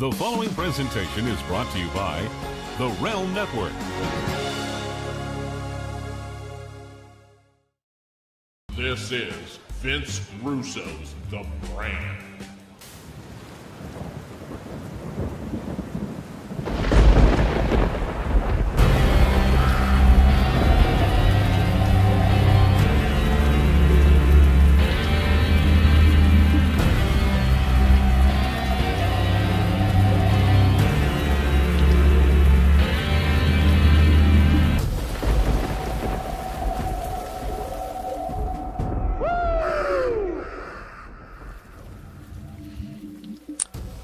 The following presentation is brought to you by the Realm Network. This is Vince Russo's The Brand.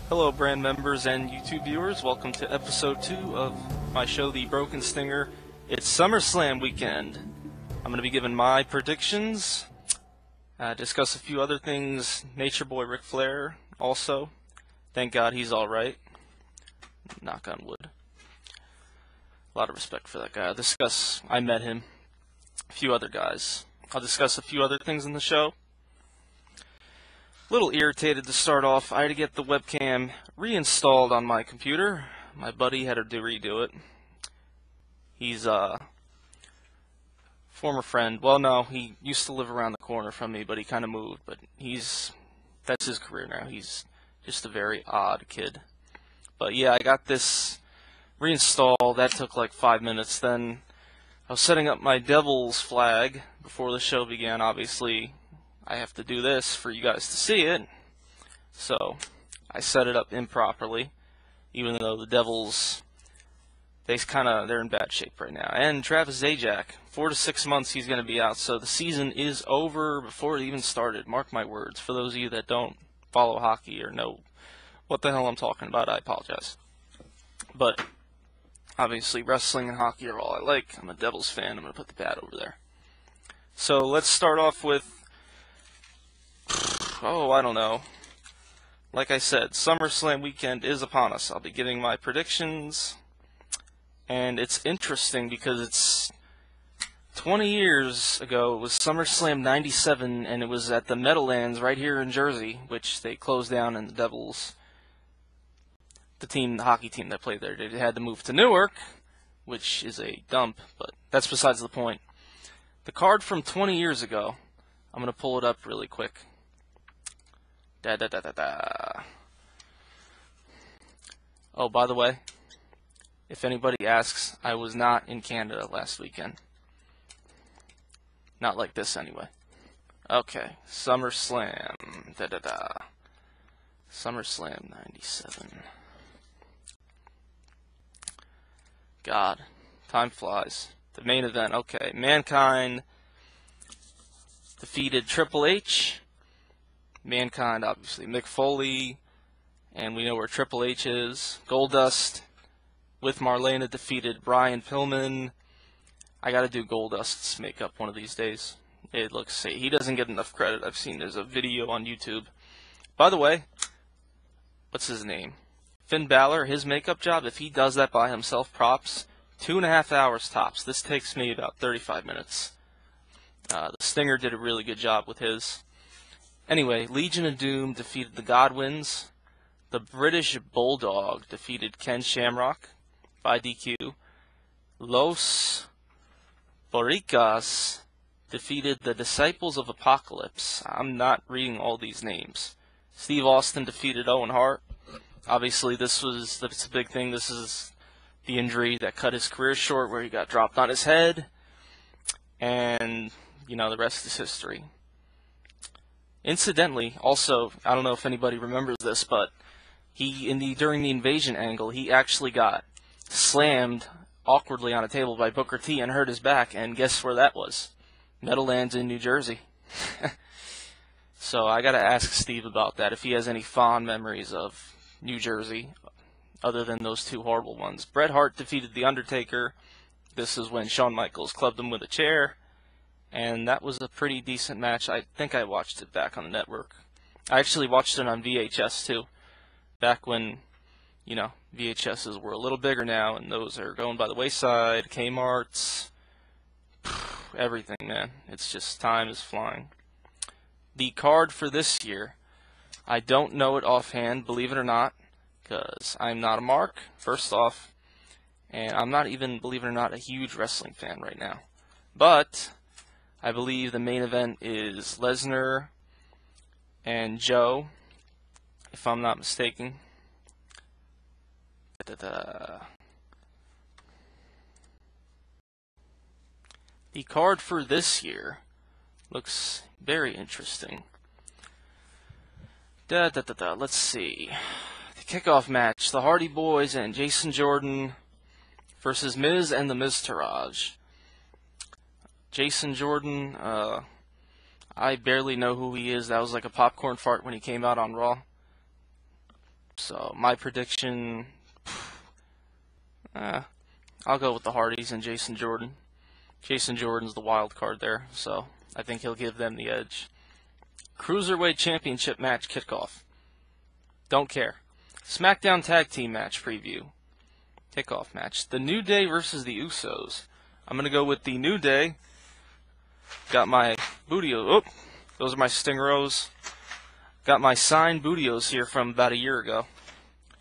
Hello brand members and YouTube viewers, welcome to episode 2 of my show, The Broken Stinger. It's SummerSlam weekend. I'm going to be giving my predictions, discuss a few other things, Nature Boy Ric Flair also. Thank God he's alright. Knock on wood. A lot of respect for that guy. I met him, a few other guys. I'll discuss a few other things in the show. A little irritated to start off. I had to get the webcam reinstalled on my computer. My buddy had to redo it. He's a former friend. Well, no, he used to live around the corner from me, but he kind of moved. But that's his career now. He's just a very odd kid. But yeah, I got this reinstalled. That took like 5 minutes. Then I was setting up my Devil's flag before the show began, obviously. I have to do this for you guys to see it, so I set it up improperly, even though the Devils, they're in bad shape right now. And Travis Zajac, 4 to 6 months he's going to be out, so the season is over before it even started. Mark my words. For those of you that don't follow hockey or know what the hell I'm talking about, I apologize. But obviously wrestling and hockey are all I like. I'm a Devils fan. I'm going to put the bat over there. So let's start off with, I don't know. Like I said, SummerSlam weekend is upon us. I'll be giving my predictions. And it's interesting because it's 20 years ago. It was SummerSlam 97, and it was at the Meadowlands right here in Jersey, which they closed down, and the Devils, the hockey team that played there, they had to move to Newark, which is a dump, but that's besides the point. The card from 20 years ago, I'm going to pull it up really quick. Oh, by the way, if anybody asks, I was not in Canada last weekend. Not like this, anyway. Okay, SummerSlam. SummerSlam 97. God, time flies. The main event, okay. Mankind defeated Triple H. Mankind, obviously, Mick Foley, and we know where Triple H is. Goldust with Marlena defeated Brian Pillman. I gotta do Goldust's makeup one of these days. It looks, he doesn't get enough credit. I've seen there's a video on YouTube. By the way, what's his name? Finn Balor, his makeup job, if he does that by himself, props, 2.5 hours tops. This takes me about 35 minutes. The Stinger did a really good job with his. Anyway, Legion of Doom defeated the Godwins. The British Bulldog defeated Ken Shamrock by DQ. Los Boricas defeated the Disciples of Apocalypse. I'm not reading all these names. Steve Austin defeated Owen Hart. Obviously, that's a big thing. This is the injury that cut his career short, where he got dropped on his head. And, the rest is history. Incidentally, also, I don't know if anybody remembers this, but during the invasion angle, he actually got slammed awkwardly on a table by Booker T and hurt his back, and guess where that was? Meadowlands in New Jersey. So I gotta ask Steve about that, if he has any fond memories of New Jersey, other than those 2 horrible ones. Bret Hart defeated The Undertaker. This is when Shawn Michaels clubbed him with a chair. And that was a pretty decent match. I think I watched it back on the network. I actually watched it on VHS too. Back when, VHSs were a little bigger now, and those are going by the wayside. Kmart's, everything, man. It's just, time is flying. The card for this year, I don't know it offhand, believe it or not. because I'm not a mark, first off, and I'm not even, believe it or not, a huge wrestling fan right now. But I believe the main event is Lesnar and Joe, if I'm not mistaken. The card for this year looks very interesting. Let's see. The kickoff match, the Hardy Boys and Jason Jordan versus Miz and the Miztourage. Jason Jordan, I barely know who he is. That was like a popcorn fart when he came out on Raw. So my prediction, I'll go with the Hardys and Jason Jordan. Jason Jordan's the wild card there, so I think he'll give them the edge. Cruiserweight Championship match kickoff. Don't care. SmackDown Tag Team match preview. Kickoff match. The New Day versus the Usos. I'm going to go with the New Day. Got my Bootios. Oh, those are my Stingeros. Got my signed Bootios here from about a year ago.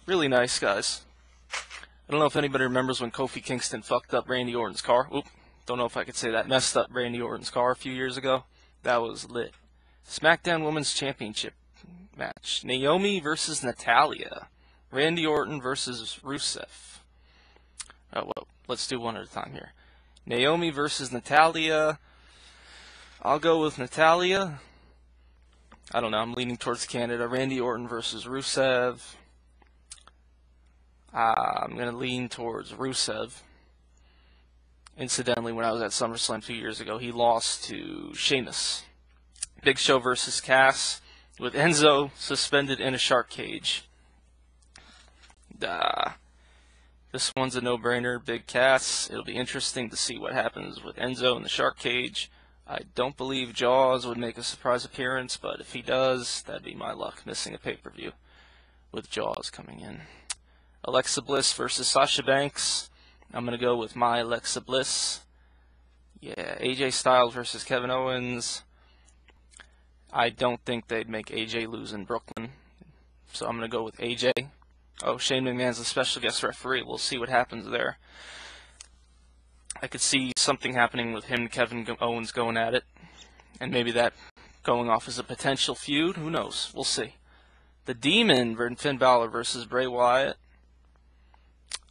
Really nice, guys. I don't know if anybody remembers when Kofi Kingston fucked up Randy Orton's car. Oop, don't know if I could say that. Messed up Randy Orton's car a few years ago. That was lit. SmackDown Women's Championship match. Naomi versus Natalya. Randy Orton versus Rusev. Oh, well, let's do one at a time here. Naomi versus Natalya. I'll go with Natalya. I don't know, I'm leaning towards Canada. Randy Orton versus Rusev. I'm going to lean towards Rusev. Incidentally, when I was at SummerSlam 2 years ago, he lost to Sheamus. Big Show versus Cass, with Enzo suspended in a shark cage. This one's a no-brainer. Big Cass. It'll be interesting to see what happens with Enzo in the shark cage. I don't believe Jaws would make a surprise appearance, but if he does, that'd be my luck, missing a pay-per-view with Jaws coming in. Alexa Bliss versus Sasha Banks. I'm going to go with my Alexa Bliss. Yeah, AJ Styles versus Kevin Owens. I don't think they'd make AJ lose in Brooklyn, so I'm going to go with AJ. Oh, Shane McMahon's a special guest referee. We'll see what happens there. I could see something happening with him and Kevin Owens going at it, and maybe that going off as a potential feud. Who knows? We'll see. The Demon, Finn Balor versus Bray Wyatt.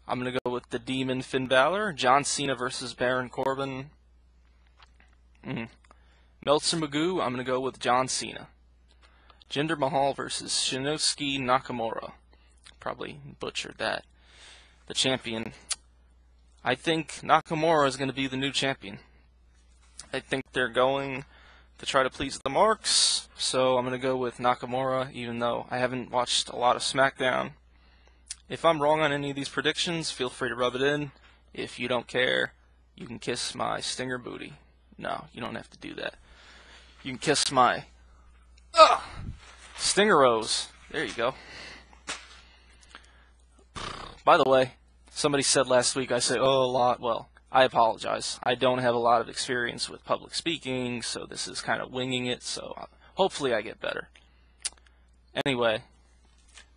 I'm going to go with the Demon, Finn Balor. John Cena versus Baron Corbin. Meltzer Magoo, I'm going to go with John Cena. Jinder Mahal versus Shinsuke Nakamura. Probably butchered that. The champion. I think Nakamura is going to be the new champion. I think they're going to try to please the marks, so I'm going to go with Nakamura, even though I haven't watched a lot of SmackDown. If I'm wrong on any of these predictions, feel free to rub it in. If you don't care, you can kiss my stinger booty. No, you don't have to do that. You can kiss my Stingeros. There you go. By the way, somebody said last week I say, oh, a lot. Well, I apologize. I don't have a lot of experience with public speaking, so this is kind of winging it, so hopefully I get better. Anyway,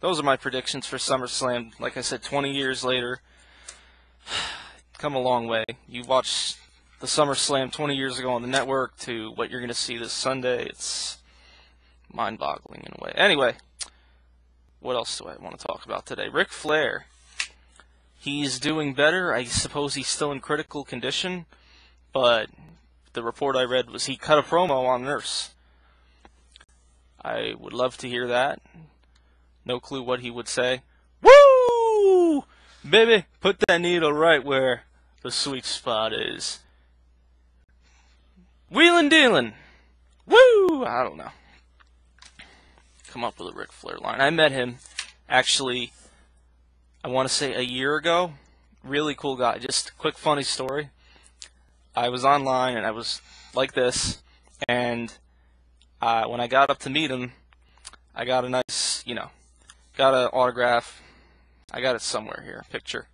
those are my predictions for SummerSlam. Like I said, 20 years later, come a long way. You watched the SummerSlam 20 years ago on the network to what you're going to see this Sunday. It's mind-boggling in a way. Anyway, what else do I want to talk about today? Ric Flair. He's doing better. I suppose he's still in critical condition, but the report I read was he cut a promo on Nurse. I would love to hear that. No clue what he would say. Woo! Baby, put that needle right where the sweet spot is. Wheelin' dealin'. Woo! I don't know. Come up with a Ric Flair line. I met him, actually, I want to say a year ago. Really cool guy. Just a quick funny story. I was online and I was like this, and when I got up to meet him, I got a nice, got an autograph. I got it somewhere here, a picture.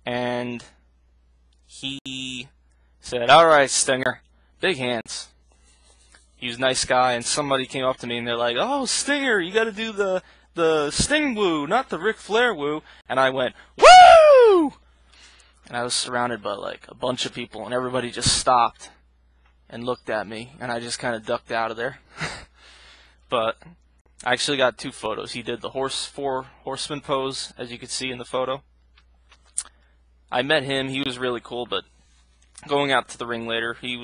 And he said, "All right, Stinger, big hands." He was a nice guy, and somebody came up to me and they're like, "Oh, Stinger, you got to do the Sting woo, not the Ric Flair woo." And I went, "Woo!" And I was surrounded by like a bunch of people, and everybody just stopped and looked at me, and I just kind of ducked out of there. But I actually got 2 photos. He did the four horseman pose, as you could see in the photo. I met him. He was really cool, but going out to the ring later, he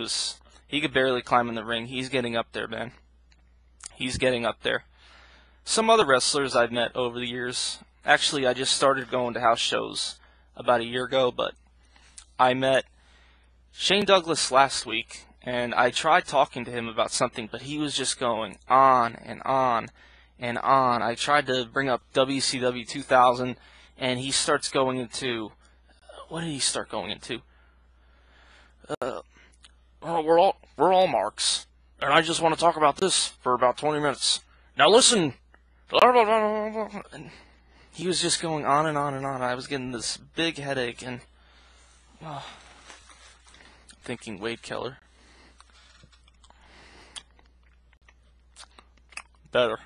could barely climb in the ring. He's getting up there, man. He's getting up there. Some other wrestlers I've met over the years. Actually, I just started going to house shows about a year ago, but I met Shane Douglas last week, and I tried talking to him about something, but he was just going on and on and on. I tried to bring up WCW 2000, and he starts going into... What did he start going into? We're all marks, and I just want to talk about this for about 20 minutes. Now listen! And he was just going on and on and on. I was getting this big headache, and thinking Wade Keller. Better.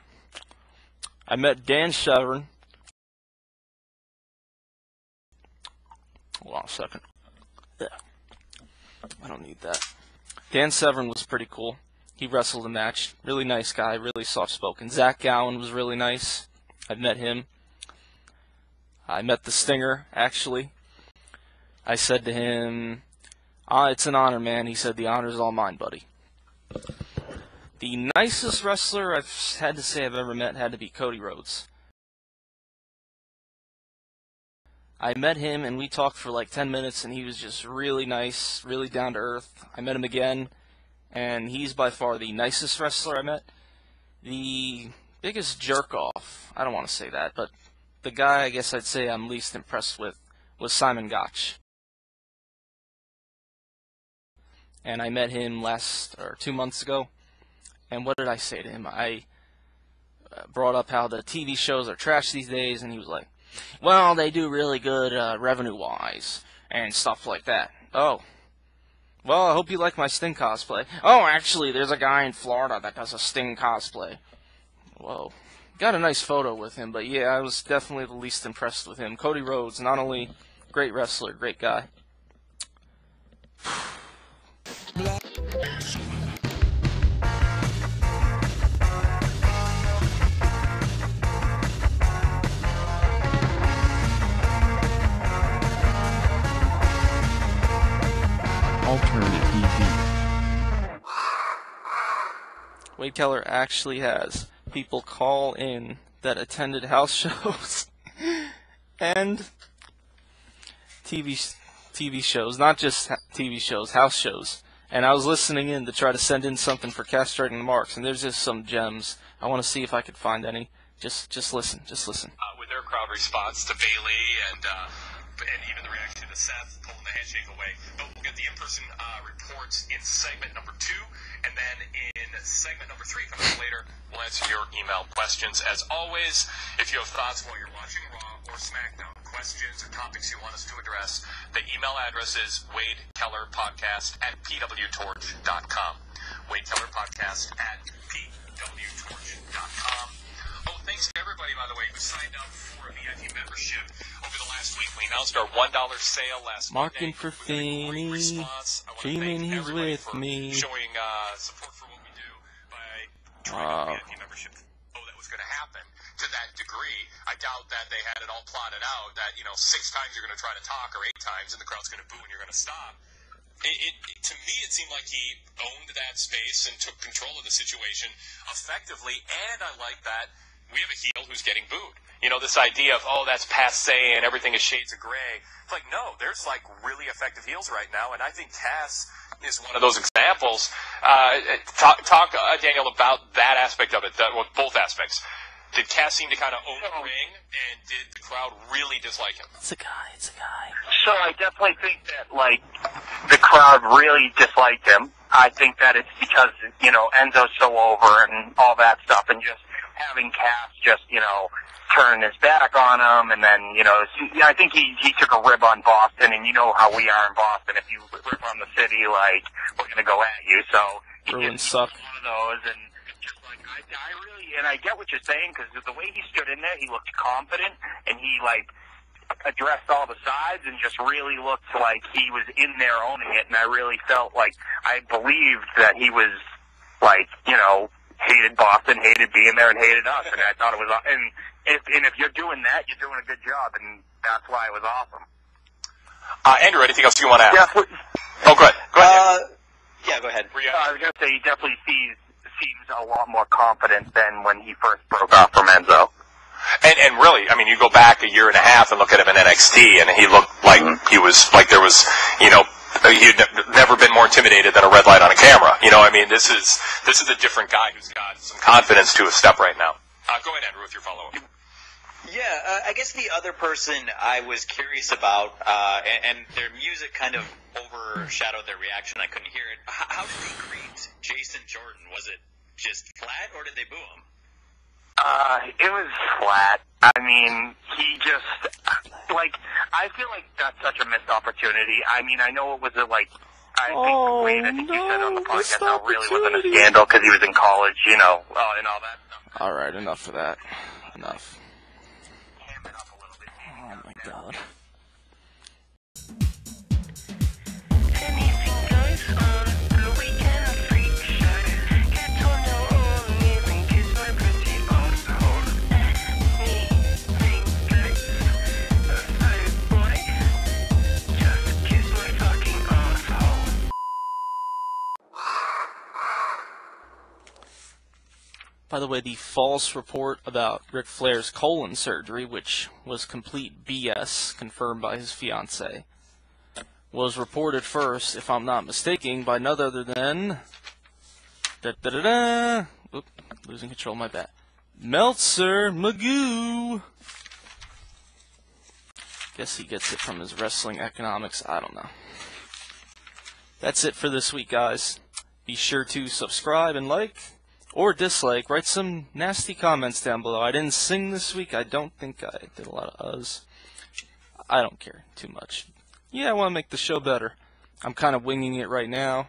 I met Dan Severn. Hold on a second. Yeah. I don't need that. Dan Severn was pretty cool. He wrestled a match. Really nice guy, really soft-spoken. Zach Gowen was really nice. I've met him. I met the Stinger, actually. I said to him, "It's an honor, man." He said, "The honor's all mine, buddy." The nicest wrestler I've had to say I've ever met had to be Cody Rhodes. I met him, and we talked for like 10 minutes, and he was just really nice, really down to earth. I met him again, and he's by far the nicest wrestler I met. The biggest jerk-off, I don't want to say that, but the guy I guess I'd say I'm least impressed with was Simon Gotch. And I met him 2 months ago, and what did I say to him? I brought up how the TV shows are trash these days, and he was like, "Well, they do really good revenue-wise and stuff like that." "Oh. Well, I hope you like my Sting cosplay." "Oh, actually, there's a guy in Florida that does a Sting cosplay." Whoa. Got a nice photo with him, but yeah, I was definitely the least impressed with him. Cody Rhodes, not only great wrestler, great guy. Wade Keller actually has people call in that attended house shows and TV shows, not just TV shows, house shows. And I was listening in to try to send in something for castrating the marks, and there's just some gems. I want to see if I could find any. Just listen. With their crowd response to Bailey and even the reaction to Seth pulling the handshake away. But we'll get the in-person reports in segment number 2, and then in segment number 3, coming up later, we'll answer your email questions. As always, if you have thoughts while you're watching Raw or SmackDown, questions or topics you want us to address, the email address is wadekellerpodcast@pwtorch.com. wadekellerpodcast@pwtorch.com. Oh, thanks to everybody, by the way, who signed up for a VIP membership over the last week. We announced our $1 sale last Marking Monday. for Finney, dreaming he's with me. Showing support for what we do by joining the VIP membership. Oh, that was going to happen to that degree. I doubt that they had it all plotted out that, 6 times you're going to try to talk or 8 times and the crowd's going to boo and you're going to stop. To me, it seemed like he owned that space and took control of the situation effectively, and I like that we have a heel who's getting booed. This idea of, that's passe and everything is shades of gray. It's like, no, there's really effective heels right now, and I think Cass is one of those examples. Talk, Daniel, about that aspect of it, both aspects. Did Cass seem to kind of own the ring, and did the crowd really dislike him? It's a guy. So I definitely think that, the crowd really disliked him. I think that it's because, Enzo's so over and all that stuff, and just having Cass just, turn his back on him, and then, I think he took a rib on Boston, and you know how we are in Boston. If you rip on the city, we're going to go at you. So Bruins suck. One of those, and just like I really, and I get what you're saying, because the way he stood in there, he looked confident, and he like addressed all the sides, and just really looked like he was in there owning it. And I really felt like I believed that he was like, you know, hated Boston, hated being there, and hated us. And I thought it was, and if you're doing that, you're doing a good job, and that's why it was awesome. Andrew, anything else you want to add? Definitely. Oh, go ahead. Yeah, go ahead. I was going to say, he definitely seems a lot more confident than when he first broke off from Enzo. And really, I mean, you go back a year and a half and look at him in NXT, and he looked like he was, like there was, you know, he'd never been more intimidated than a red light on a camera. You know, I mean, this is a different guy who's got some confidence to his step right now. Go ahead, Andrew, with your follow-up. Yeah, I guess the other person I was curious about, and their music kind of overshadowed their reaction. I couldn't hear it. How did they greet Jason Jordan? Was it just flat, or did they boo him? It was flat. I mean, he just, like, I feel like that's such a missed opportunity. I mean, I know it was I think you said on the podcast how it really wasn't a scandal because he was in college, you know, and all that stuff. All right, enough of that. Enough. Oh my God. By the way, the false report about Ric Flair's colon surgery, which was complete BS, confirmed by his fiancée, was reported first, if I'm not mistaken, by none other than... Oop, losing control of my bat. Meltzer Magoo! Guess he gets it from his wrestling economics, I don't know. That's it for this week, guys. Be sure to subscribe and like. Or dislike, write some nasty comments down below. I didn't sing this week. I don't think I did a lot of uhs. I don't care too much. Yeah, I want to make the show better. I'm kind of winging it right now,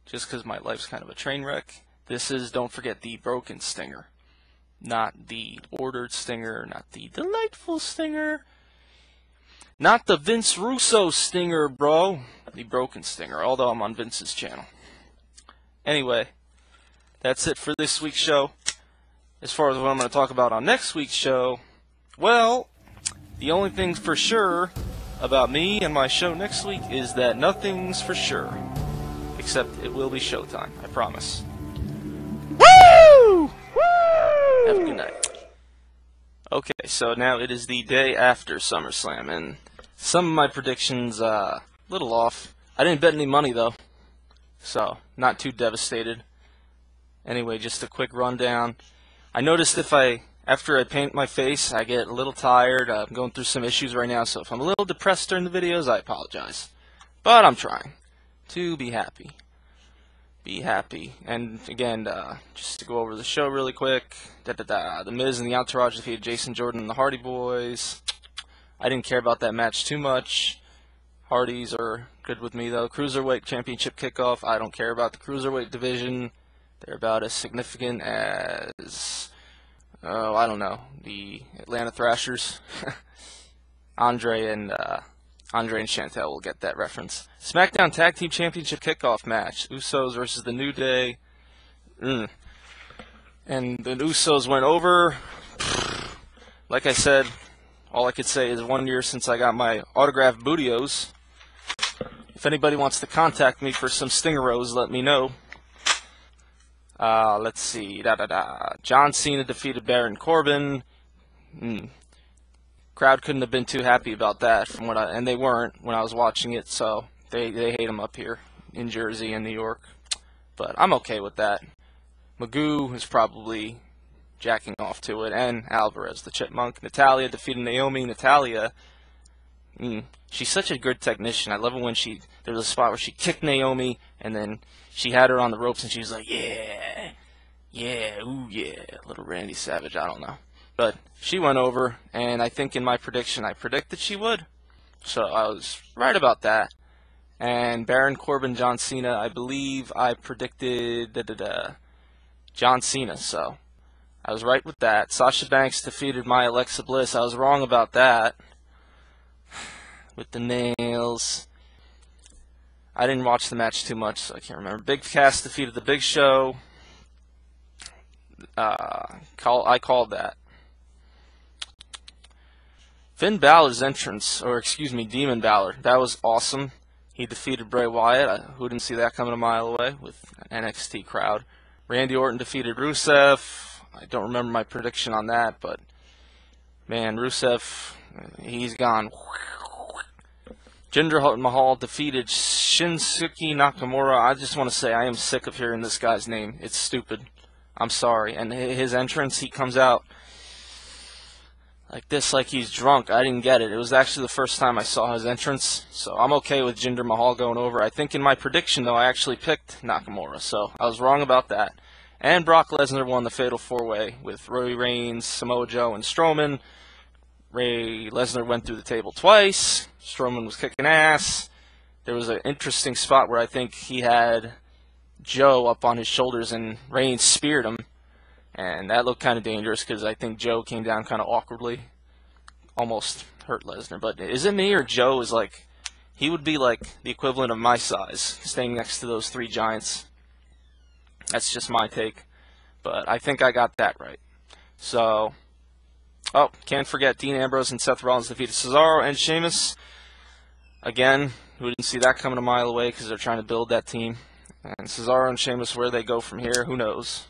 just because my life's kind of a train wreck. This is, don't forget, the broken stinger. Not the ordered stinger, not the delightful stinger. Not the Vince Russo stinger, bro. The broken stinger, although I'm on Vince's channel. Anyway. That's it for this week's show. As far as what I'm going to talk about on next week's show, well, the only thing for sure about me and my show next week is that nothing's for sure. Except it will be showtime, I promise. Woo! Woo! Have a good night. Okay, so now it is the day after SummerSlam, and some of my predictions, a little off. I didn't bet any money, though, so not too devastated. Anyway, just a quick rundown. I noticed after I paint my face, I get a little tired. I'm going through some issues right now, so if I'm a little depressed during the videos, I apologize. But I'm trying to be happy. Be happy. And again, just to go over the show really quick. The Miz and the Entourage defeated Jason Jordan and the Hardy Boys. I didn't care about that match too much. Hardys are good with me, though. Cruiserweight Championship kickoff. I don't care about the Cruiserweight division. They're about as significant as, I don't know, the Atlanta Thrashers. Andre and Chantel will get that reference. SmackDown Tag Team Championship kickoff match. Usos versus the New Day. And the Usos went over. Like I said, all I could say is 1 year since I got my autographed Bootios. If anybody wants to contact me for some Stingeros, let me know. Let's see. John Cena defeated Baron Corbin. Crowd couldn't have been too happy about that, and they weren't when I was watching it. So they hate him up here in Jersey and New York. But I'm okay with that. Magoo is probably jacking off to it, and Alvarez, the Chipmunk. Natalya defeated Naomi. Natalya, she's such a good technician. I love it when there was a spot where she kicked Naomi, and then she had her on the ropes, and she was like, yeah, ooh, yeah, little Randy Savage, I don't know. But she went over, and I think in my prediction, I predicted she would. So I was right about that. And Baron Corbin, John Cena, I believe I predicted John Cena, so I was right with that. Sasha Banks defeated my Alexa Bliss. I was wrong about that. With the nails. I didn't watch the match too much, so I can't remember. Big Cass defeated the Big Show. I called that. Finn Balor's entrance, or excuse me, Demon Balor, that was awesome. He defeated Bray Wyatt. Who didn't see that coming a mile away with an NXT crowd? Randy Orton defeated Rusev. I don't remember my prediction on that, but man, Rusev, he's gone. Jinder Mahal defeated Shinsuke Nakamura. I just want to say I am sick of hearing this guy's name. It's stupid. I'm sorry. And his entrance, he comes out like this, like he's drunk. I didn't get it. It was actually the first time I saw his entrance, so I'm okay with Jinder Mahal going over. I think in my prediction, though, I actually picked Nakamura, so I was wrong about that. And Brock Lesnar won the Fatal 4-Way with Roy Reigns, Samoa Joe, and Strowman. Lesnar went through the table twice. Strowman was kicking ass. There was an interesting spot where I think he had Joe up on his shoulders and Reigns speared him. And that looked kind of dangerous because I think Joe came down kind of awkwardly. Almost hurt Lesnar. But is it me or Joe is like, he would be like the equivalent of my size, staying next to those three giants. That's just my take. But I think I got that right. So, oh, can't forget Dean Ambrose and Seth Rollins defeated Cesaro and Sheamus. Again, who didn't see that coming a mile away because they're trying to build that team. And Cesaro and Sheamus, where they go from here, who knows?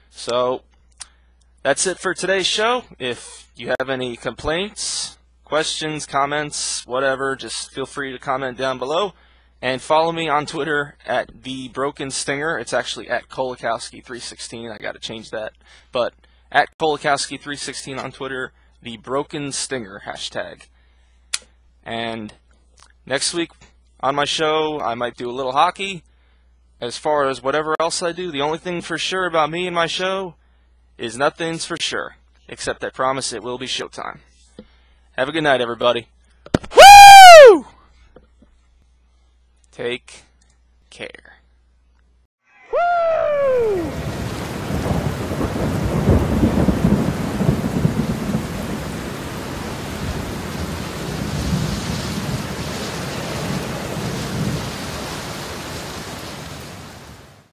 So, that's it for today's show. If you have any complaints, questions, comments, whatever, just feel free to comment down below. And follow me on Twitter at TheBrokenStinger. It's actually at Kolakowski316. I got to change that. But at Kolakowski316 on Twitter, TheBrokenStinger hashtag. And next week on my show, I might do a little hockey. As far as whatever else I do, the only thing for sure about me and my show is nothing's for sure. Except I promise it will be showtime. Have a good night, everybody. Woo! Take care.